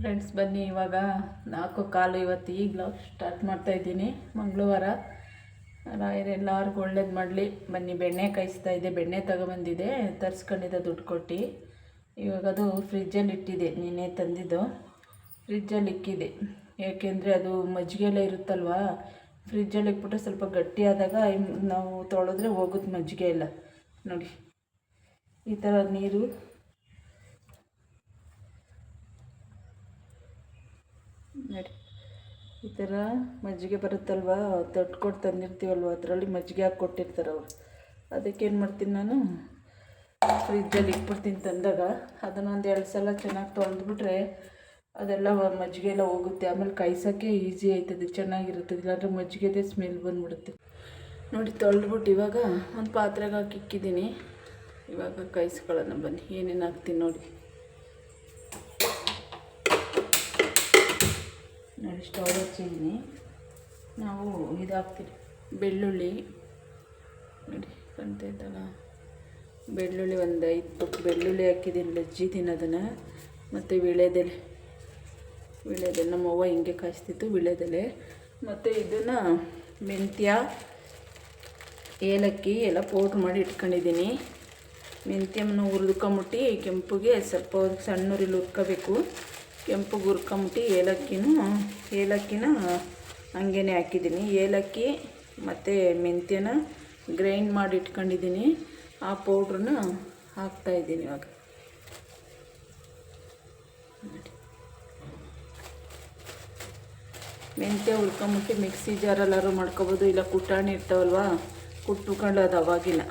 Friends ಬನ್ನಿ, ಇವಾಗ 4:15 ಇವತ್ತು ಈಗಲೂ ಸ್ಟಾರ್ಟ್ ಮಾಡ್ತಾಯಿದ್ದೀನಿ. ಮಂಗಳವಾರ ರಾಯರೆಲ್ಲರಿಗೂ ಒಳ್ಳೇದು ಮಾಡಲಿ. ಬನ್ನಿ, ಬೆಣ್ಣೆ ಕಾಯಿಸ್ತಾ ಇದೆ. ಬೆಣ್ಣೆ ತಗೊಬಂದಿದೆ, ತರಿಸ್ಕೊಂಡಿದ್ದೆ ದುಡ್ಡು ಕೊಟ್ಟು. ಇವಾಗ ಅದು ಫ್ರಿಜ್ಜಲ್ಲಿ ಇಟ್ಟಿದೆ, ನಿನ್ನೆ ತಂದಿದ್ದು ಫ್ರಿಜ್ಜಲ್ಲಿ ಇಕ್ಕಿದೆ. ಏಕೆಂದರೆ ಅದು ಮಜ್ಜಿಗೆ ಎಲ್ಲ ಇರುತ್ತಲ್ವ, ಫ್ರಿಜ್ಜಲ್ಲಿ ಇಟ್ಬಿಟ್ರೆ ಸ್ವಲ್ಪ ಗಟ್ಟಿಯಾದಾಗ ನಾವು ತೊಳೆದ್ರೆ ಹೋಗುತ್ತೆ ಮಜ್ಜಿಗೆ ಎಲ್ಲ. ನೋಡಿ, ಈ ಥರ ನೀರು ನೋಡಿ, ಈ ಥರ ಮಜ್ಜಿಗೆ ಬರುತ್ತಲ್ವ, ತೊಟ್ಕೊಟ್ಟು ತಂದಿರ್ತೀವಲ್ವ, ಅದರಲ್ಲಿ ಮಜ್ಜಿಗೆ ಹಾಕಿ ಕೊಟ್ಟಿರ್ತಾರೆ ಅವರು. ಅದಕ್ಕೇನು ಮಾಡ್ತೀನಿ ನಾನು, ಫ್ರಿಜ್ಜಲ್ಲಿ ಇಟ್ಬಿಡ್ತೀನಿ. ತಂದಾಗ ಅದನ್ನೊಂದು 2 ಸಲ ಚೆನ್ನಾಗಿ ತೊಳೆದ್ಬಿಟ್ರೆ ಅದೆಲ್ಲ ಮಜ್ಜಿಗೆ ಎಲ್ಲ ಹೋಗುತ್ತೆ. ಆಮೇಲೆ ಕಾಯಿಸೋಕ್ಕೆ ಈಸಿ ಆಯ್ತದೆ, ಚೆನ್ನಾಗಿರ್ತದೆ. ಇಲ್ಲಾಂದರೆ ಮಜ್ಜಿಗೆದೇ ಸ್ಮೆಲ್ ಬಂದುಬಿಡುತ್ತೆ. ನೋಡಿ, ತೊಳೆದ್ಬಿಟ್ಟು ಇವಾಗ ಒಂದು ಪಾತ್ರೆಗೆ ಹಾಕಿ ಇಕ್ಕಿದ್ದೀನಿ. ಇವಾಗ ಕಾಯಿಸ್ಕೊಳ್ಳೋಣ ಬನ್ನಿ. ಏನೇನು ಹಾಕ್ತೀನಿ ನೋಡಿ. ನೋಡಿ, ಸ್ಟವ್ ಹಚ್ಚಿದ್ದೀನಿ. ನಾವು ಇದು ಹಾಕ್ತೀವಿ, ಬೆಳ್ಳುಳ್ಳಿ. ನೋಡಿ, ಕಾಣ್ತಾಯಿದ್ದಲ್ಲ, ಬೆಳ್ಳುಳ್ಳಿ ಒಂದು 5 ಪುಟ್ ಬೆಳ್ಳುಳ್ಳಿ ಹಾಕಿದ್ದೀನಿ, ಲಜ್ಜಿದ್ದೀನಿ ಅದನ್ನು. ಮತ್ತು ವೀಳ್ಯದೆಲೆ ನಮ್ಮವ್ವ ಹಿಂಗೆ ಕಾಯಿಸ್ತಿತ್ತು, ವೀಳ್ಯದೆಲೆ. ಮತ್ತು ಇದನ್ನು ಮೆಂತ್ಯ, ಏಲಕ್ಕಿ ಎಲ್ಲ ಪೌಡ್ರ್ ಮಾಡಿ ಇಟ್ಕೊಂಡಿದ್ದೀನಿ. ಮೆಂತ್ಯವನ್ನು ಹುರಿದ್ಕೊಂಬಿಟ್ಟು ಕೆಂಪುಗೆ ಸ್ವಲ್ಪ ಸಣ್ಣೂರಲ್ಲಿ ಹುರ್ಕೋಬೇಕು. ಕೆಂಪುಗೆ ಹುರ್ಕೊಂಬಿಟ್ಟು ಏಲಕ್ಕಿನ ಹಂಗೇ ಹಾಕಿದ್ದೀನಿ. ಏಲಕ್ಕಿ ಮತ್ತು ಮೆಂತ್ಯನ ಗ್ರೈಂಡ್ ಮಾಡಿ ಇಟ್ಕೊಂಡಿದ್ದೀನಿ. ಆ ಪೌಡ್ರನ್ನ ಹಾಕ್ತಾಯಿದ್ದೀನಿ ಇವಾಗ. ಮೆಂತ್ಯ ಹುರ್ಕೊಂಬಿಟ್ಟು ಮಿಕ್ಸಿ ಜಾರಲ್ಲಾರು ಮಾಡ್ಕೊಬೋದು, ಇಲ್ಲ ಕುಟ್ಟಾಣಿ ಇರ್ತಾವಲ್ವ, ಕುಟ್ಕೊಂಡು ಅದು ಅವಾಗಿನ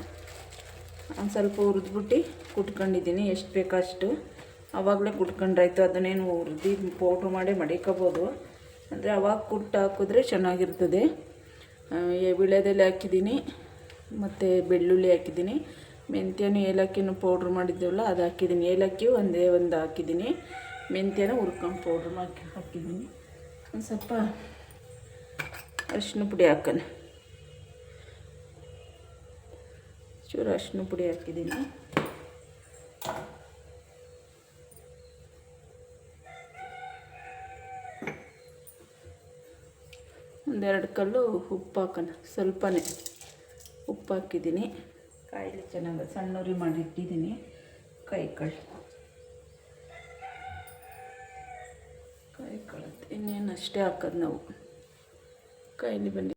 ಒಂದು ಸ್ವಲ್ಪ ಹುರಿದ್ಬಿಟ್ಟು ಕುಟ್ಕೊಂಡಿದ್ದೀನಿ. ಎಷ್ಟು ಬೇಕಷ್ಟು ಆವಾಗಲೇ ಕುಟ್ಕೊಂಡ್ರಾಯ್ತು. ಅದನ್ನೇನು ಹುರಿದು ಪೌಡ್ರ್ ಮಾಡಿ ಮಡಿಕೋಬೋದು. ಅಂದರೆ ಅವಾಗ ಕುಟ್ಟು ಹಾಕಿದ್ರೆ ಚೆನ್ನಾಗಿರ್ತದೆ. ವೀಳ್ಯದೆಲೆ ಹಾಕಿದ್ದೀನಿ, ಮತ್ತು ಬೆಳ್ಳುಳ್ಳಿ ಹಾಕಿದ್ದೀನಿ. ಮೆಂತ್ಯನೂ ಏಲಕ್ಕಿನೂ ಪೌಡ್ರ್ ಮಾಡಿದ್ದೀವಲ್ಲ, ಅದು ಹಾಕಿದ್ದೀನಿ. ಏಲಕ್ಕಿ ಒಂದೇ ಒಂದು ಹಾಕಿದ್ದೀನಿ. ಮೆಂತ್ಯನ ಹುರ್ಕೊಂಡು ಪೌಡ್ರ್ ಮಾಡಿ ಹಾಕಿದ್ದೀನಿ. ಒಂದು ಸ್ವಲ್ಪ ಅರಿಶಿನ ಪುಡಿ ಹಾಕೋಣ, ಚೂರು ಅರಿಶಿನ ಪುಡಿ ಹಾಕಿದ್ದೀನಿ. ಒಂದೆರಡು ಕಲ್ಲು ಉಪ್ಪು ಹಾಕೋಣ, ಸ್ವಲ್ಪನೇ ಉಪ್ಪು ಹಾಕಿದ್ದೀನಿ. ಕಾಯಿಲೆ ಚೆನ್ನಾಗಿ ಸಣ್ಣೂರಿ ಮಾಡಿ ಇಟ್ಟಿದ್ದೀನಿ. ಕಾಯಿ ಇನ್ನೇನು ಅಷ್ಟೇ ಹಾಕೋದು ನಾವು. ಕಾಯಿಲೆ ಬನ್ನಿ.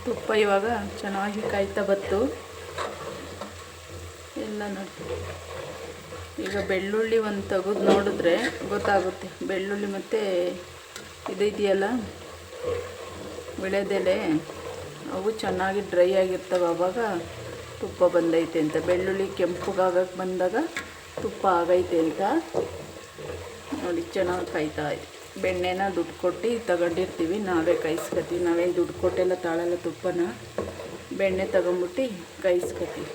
ತುಪ್ಪ ಇವಾಗ ಚೆನ್ನಾಗಿ ಕಾಯ್ತಾ ಬಂತು ಎಲ್ಲ. ನೋಡಿ, ಈಗ ಬೆಳ್ಳುಳ್ಳಿ ಒಂದು ತೆಗೆದು ನೋಡಿದ್ರೆ ಗೊತ್ತಾಗುತ್ತೆ. ಬೆಳ್ಳುಳ್ಳಿ ಮತ್ತು ಇದೆಯಲ್ಲ ವೀಳ್ಯದೆಲೆ, ಅವು ಚೆನ್ನಾಗಿ ಡ್ರೈ ಆಗಿರ್ತವೆ. ಆವಾಗ ತುಪ್ಪ ಬಂದೈತೆ ಅಂತ. ಬೆಳ್ಳುಳ್ಳಿ ಕೆಂಪುಗಾಗಕ್ಕೆ ಬಂದಾಗ ತುಪ್ಪ ಆಗೈತೆ ಅಂತ. ನೋಡಿ, ಚೆನ್ನಾಗಿ ಕಾಯ್ತಾ ಇದೆ. ಬೆಣ್ಣೆನ ದುಡ್ಡು ಕೊಟ್ಟು ತಗೊಂಡಿರ್ತೀವಿ, ನಾವೇ ಕಾಯಿಸ್ಕೊತೀವಿ. ನಾವೇನು ದುಡ್ಡು ಕೊಟ್ಟೆಲ್ಲ ತಾಳಲ್ಲ ತುಪ್ಪನ. ಬೆಣ್ಣೆ ತಗೊಂಬಿಟ್ಟು ಕಾಯಿಸ್ಕೊತೀವಿ.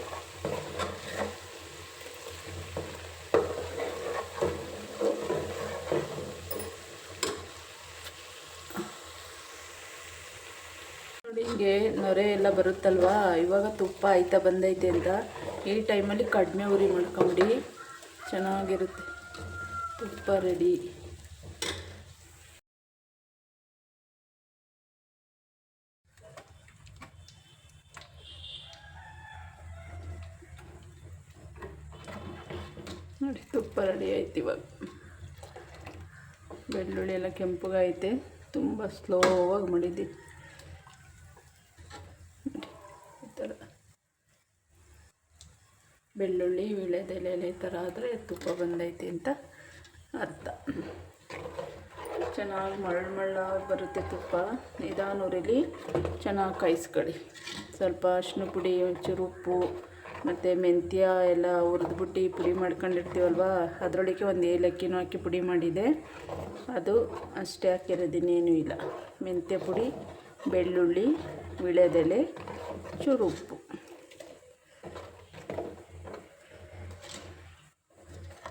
ನೋಡಿ, ಹಿಂಗೆ ನೊರೆ ಎಲ್ಲ ಬರುತ್ತಲ್ವ, ಇವಾಗ ತುಪ್ಪ ಆಯ್ತಾ ಬಂದೈತೆ ಅಂತ. ಈ ಟೈಮಲ್ಲಿ ಕಡಿಮೆ ಉರಿ ಮಾಡ್ಕೊಂಬಿಡಿ, ಚೆನ್ನಾಗಿರುತ್ತೆ. ತುಪ್ಪ ರೆಡಿ. ಬೆಳ್ಳುಳ್ಳಿ ಎಲ್ಲ ಕೆಂಪಗೈತೆ, ತುಂಬ ಸ್ಲೋವಾಗಿ ಮಾಡಿದ್ದೀನಿ. ಈ ಥರ ಬೆಳ್ಳುಳ್ಳಿ ವೀಳ್ಯದೆಲೆ ಈ ಥರ ಆದರೆ ತುಪ್ಪ ಬಂದೈತೆ ಅಂತ ಅರ್ಥ. ಚೆನ್ನಾಗಿ ಮಳ್ಳಾಗಿ ಬರುತ್ತೆ ತುಪ್ಪ. ನಿಧಾನೂರಿಲಿ ಚೆನ್ನಾಗಿ ಕಾಯಿಸ್ಕೊಳ್ಳಿ. ಸ್ವಲ್ಪ ಅರಿಶಿನ ಪುಡಿ, ಒಂಚೂರು ಉಪ್ಪು ಮತ್ತು ಮೆಂತ್ಯ ಎಲ್ಲ ಹುರಿದ್ಬಿಟ್ಟು ಪುಡಿ ಮಾಡ್ಕೊಂಡಿರ್ತೀವಲ್ವ, ಅದರೊಳಗೆ ಒಂದು ಏಲಕ್ಕಿನೂ ಹಾಕಿ ಪುಡಿ ಮಾಡಿದೆ. ಅದು ಅಷ್ಟೇ ಹಾಕಿರೋದಿನ್ನೇನೂ ಇಲ್ಲ. ಮೆಂತ್ಯ ಪುಡಿ, ಬೆಳ್ಳುಳ್ಳಿ, ವೀಳ್ಯದೆಲೆ, ಚೂರು ಉಪ್ಪು.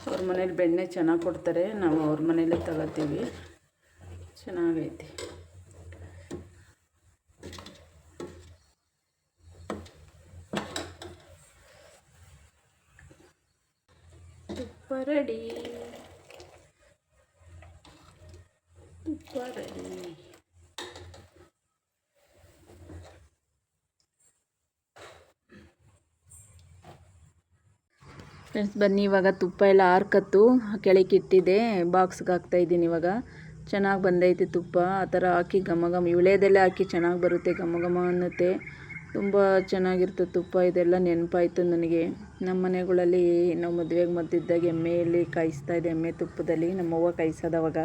ಅವ್ರ ಮನೇಲಿ ಬೆಣ್ಣೆ ಚೆನ್ನಾಗಿ ಕೊಡ್ತಾರೆ, ನಾವು ಅವ್ರ ಮನೇಲೇ ತಗೋತೀವಿ. ಚೆನ್ನಾಗೈತಿ. ತುಪ್ಪ ರೆಡಿ. ಫ್ರೆಂಡ್ಸ್ ಬನ್ನಿ, ಇವಾಗ ತುಪ್ಪ ಎಲ್ಲ ಆರ್ಕತ್ತು ಕೆಳಗೆ ಇಟ್ಟಿದ್ದೆ, ಬಾಕ್ಸ್ಗೆ ಹಾಕ್ತಾಯಿದ್ದೀನಿ. ಇವಾಗ ಚೆನ್ನಾಗಿ ಬಂದೈತೆ ತುಪ್ಪ. ಆ ಥರ ಹಾಕಿ ಘಮ ವೀಳ್ಯದೆಲೆ ಹಾಕಿ ಚೆನ್ನಾಗಿ ಬರುತ್ತೆ, ಘಮ ಅನ್ನುತ್ತೆ. ತುಂಬ ಚೆನ್ನಾಗಿರ್ತದೆ ತುಪ್ಪ. ಇದೆಲ್ಲ ನೆನಪಾಯಿತು ನನಗೆ. ನಮ್ಮ ಮನೆಗಳಲ್ಲಿ ನಾವು ಮದುವೆಗೆ ಮದ್ದಿದ್ದಾಗ ಎಮ್ಮೆಯಲ್ಲಿ ಕಾಯಿಸ್ತಾಯಿದ್ದೆ, ಎಮ್ಮೆ ತುಪ್ಪದಲ್ಲಿ ನಮ್ಮವ್ವ ಕಾಯಿಸೋದವಾಗ.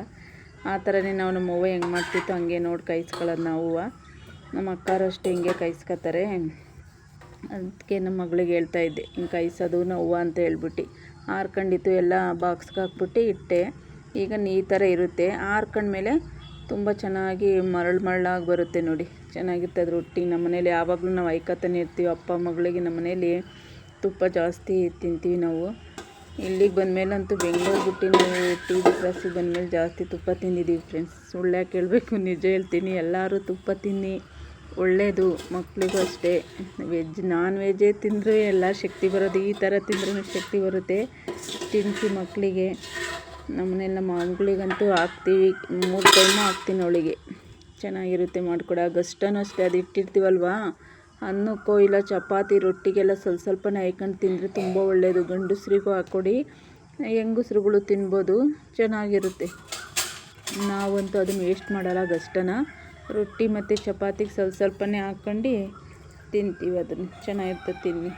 ಆ ಥರನೇ ನಾವು ನಮ್ಮವ್ವ ಹೆಂಗೆ ಮಾಡ್ತಿತ್ತು ಹಂಗೆ ನೋಡಿ ಕಾಯಿಸ್ಕೊಳ್ಳೋದು ನಾವು. ನಮ್ಮ ಅಕ್ಕಾರು ಅಷ್ಟೇ ಹಿಂಗೆ ಕಾಯಿಸ್ಕೊತಾರೆ. ಅದಕ್ಕೆ ನಮ್ಮ ಮಗಳಿಗೆ ಹೇಳ್ತಾಯಿದ್ದೆ, ಹಿಂಗೆ ಕಾಯಿಸೋದು ನಾವು ಅಂತ ಹೇಳ್ಬಿಟ್ಟು. ಆರ್ಕೊಂಡಿತ್ತು ಎಲ್ಲ ಬಾಕ್ಸ್ಗೆ ಹಾಕ್ಬಿಟ್ಟು ಇಟ್ಟೆ. ಈಗ ಈ ಥರ ಇರುತ್ತೆ. ಆರ್ಕೊಂಡ್ಮೇಲೆ ತುಂಬ ಚೆನ್ನಾಗಿ ಮರಳಾಗಿ ಬರುತ್ತೆ ನೋಡಿ, ಚೆನ್ನಾಗಿರ್ತದೆ ರೊಟ್ಟಿ. ನಮ್ಮ ಮನೇಲಿ ಯಾವಾಗಲೂ ನಾವು ಐಕತಾನೆ ಇರ್ತೀವಿ, ಅಪ್ಪ ಮಗಳಿಗೆ. ನಮ್ಮ ಮನೇಲಿ ತುಪ್ಪ ಜಾಸ್ತಿ ತಿಂತೀವಿ ನಾವು. ಇಲ್ಲಿಗೆ ಬಂದಮೇಲಂತೂ ಬೆಂಗಳೂರು ಬಿಟ್ಟು ನಾವು TV ಕ್ರಾಸಿಗೆ ಬಂದಮೇಲೆ ಜಾಸ್ತಿ ತುಪ್ಪ ತಿಂದಿದ್ದೀವಿ ಫ್ರೆಂಡ್ಸ್. ಸುಳ್ಳ್ಯಾಕೆ ಹೇಳಬೇಕು, ನಿಜ ಹೇಳ್ತೀನಿ. ಎಲ್ಲರೂ ತುಪ್ಪ ತಿನ್ನಿ, ಒಳ್ಳೆಯದು. ಮಕ್ಕಳಿಗೂ ಅಷ್ಟೇ. ನಾನ್ ವೆಜ್ಜೇ ತಿಂದರೆ ಎಲ್ಲ ಶಕ್ತಿ ಬರೋದು, ಈ ಥರ ತಿಂದ್ರೂ ಶಕ್ತಿ ಬರುತ್ತೆ. ತಿನ್ನಿಸಿ ಮಕ್ಕಳಿಗೆ. ನಮ್ಮನೇಲಿ ನಮ್ಮ ಮಗಳಿಗಂತೂ ಹಾಕ್ತೀವಿ, 3 ಟೈಮು ಹಾಕ್ತೀನಿ ಅವಳಿಗೆ. ಚೆನ್ನಾಗಿರುತ್ತೆ ಮಾಡಿಕೊಡ. ಗಷ್ಟನೂ ಅಷ್ಟೇ, ಅದು ಇಟ್ಟಿರ್ತೀವಲ್ವ, ಅನ್ನಕ್ಕೋ ಇಲ್ಲ ಚಪಾತಿ ರೊಟ್ಟಿಗೆಲ್ಲ ಸ್ವಲ್ಪನೇ ಹಾಯ್ಕೊಂಡು ತಿಂದರೆ ತುಂಬ ಒಳ್ಳೆಯದು. ಗಂಡಸ್ರಿಗೂ ಹಾಕ್ಕೊಡಿ, ಹೆಂಗಸ್ರುಗಳು ತಿನ್ಬೋದು, ಚೆನ್ನಾಗಿರುತ್ತೆ. ನಾವಂತೂ ಅದನ್ನು ವೇಸ್ಟ್ ಮಾಡಲ್ಲ. ಗಷ್ಟನ ರೊಟ್ಟಿ ಮತ್ತು ಚಪಾತಿಗೆ ಸ್ವಲ್ಪನೇ ಹಾಕ್ಕೊಂಡು ತಿಂತೀವಿ. ಅದನ್ನು ಚೆನ್ನಾಗಿರ್ತದೆ, ತಿನ್ನಿ.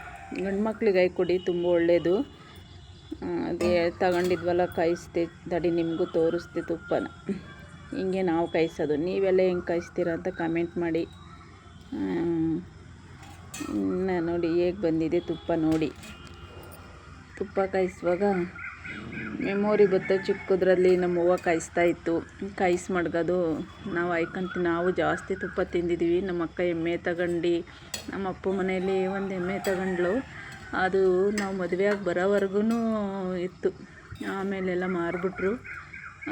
ಗಂಡು ಮಕ್ಳಿಗೆ ಹಾಕ್ಕೊಡಿ, ತುಂಬ ಒಳ್ಳೆಯದು. ಅದೇ ತಗೊಂಡಿದ್ವಲ್ಲ, ಕಾಯಿಸ್ದೆ ತಡಿ ನಿಮಗೂ ತೋರಿಸ್ದೆ ತುಪ್ಪನ. ಹಿಂಗೆ ನಾವು ಕಾಯಿಸೋದು. ನೀವೆಲ್ಲ ಹೆಂಗೆ ಕಾಯಿಸ್ತೀರ ಅಂತ ಕಮೆಂಟ್ ಮಾಡಿ. ನೋಡಿ ಹೇಗೆ ಬಂದಿದೆ ತುಪ್ಪ ನೋಡಿ. ತುಪ್ಪ ಕಾಯಿಸುವಾಗ ಮೆಮೊರಿ ಬತ್ತ ಚಿಕ್ಕದ್ರಲ್ಲಿ ನಮ್ಮವ್ವ ಕಾಯಿಸ್ತಾಯಿತ್ತು. ಮಡ್ಗೋದು ನಾವು ಹಾಯ್ಕೊಂತೀವಿ. ನಾವು ಜಾಸ್ತಿ ತುಪ್ಪ ತಿಂದಿದ್ದೀವಿ. ನಮ್ಮ ಅಕ್ಕ ಎಮ್ಮೆ ತಗೊಂಡು, ನಮ್ಮ ಅಪ್ಪ ಮನೆಯಲ್ಲಿ ಒಂದು ಎಮ್ಮೆ ತಗೊಂಡ್ಳು. ಅದು ನಾವು ಮದುವೆಯಾಗಿ ಬರೋವರೆಗೂ ಇತ್ತು. ಆಮೇಲೆಲ್ಲ ಮಾರಿಬಿಟ್ರು.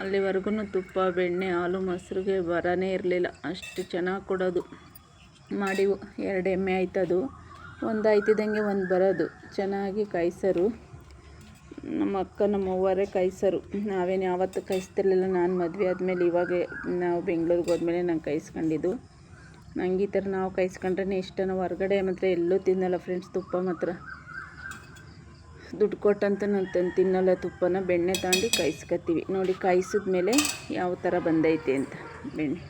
ಅಲ್ಲಿವರೆಗೂ ತುಪ್ಪ, ಬೆಣ್ಣೆ, ಹಾಲು, ಮೊಸರಿಗೆ ಬರನೇ ಇರಲಿಲ್ಲ. ಅಷ್ಟು ಚೆನ್ನಾಗಿ ಕೊಡೋದು. ಮಾಡಿವು 2 ಎಮ್ಮೆ ಆಯ್ತದು. ಒಂದು ಆಯ್ತಿದ್ದಂಗೆ ಒಂದು ಬರೋದು. ಚೆನ್ನಾಗಿ ಕಾಯಿಸೋರು ನಮ್ಮ ಅಕ್ಕ, ನಮ್ಮ ಅವ್ವರೇ ಕಾಯಿಸೋರು. ನಾವೇನು ಯಾವತ್ತೂ ಕಾಯಿಸ್ತಿರ್ಲಿಲ್ಲ. ನಾನು ಮದುವೆ ಆದಮೇಲೆ, ಇವಾಗ ನಾವು ಬೆಂಗಳೂರಿಗೆ ಹೋದ್ಮೇಲೆ ನಾನು ಕಾಯಿಸ್ಕೊಂಡಿದ್ದು. ನಂಗೆ ಈ ಥರ ನಾವು ಕಾಯಿಸ್ಕೊಂಡ್ರೆ ಇಷ್ಟ. ನಾವು ಹೊರಗಡೆ ಮಾತ್ರ ಎಲ್ಲೂ ತಿನ್ನಲ್ಲ ಫ್ರೆಂಡ್ಸ್. ತುಪ್ಪ ಮಾತ್ರ ದುಡ್ಡು ಕೊಟ್ಟಂತ ನಾನು ತಿನ್ನಲ್ಲ ತುಪ್ಪನ. ಬೆಣ್ಣೆ ತಗೊಂಡು ಕಾಯಿಸ್ಕೊತೀವಿ ನೋಡಿ. ಕಾಯಿಸಿದ್ಮೇಲೆ ಯಾವ ಥರ ಬಂದೈತೆ ಅಂತ ಬೆಣ್ಣೆ.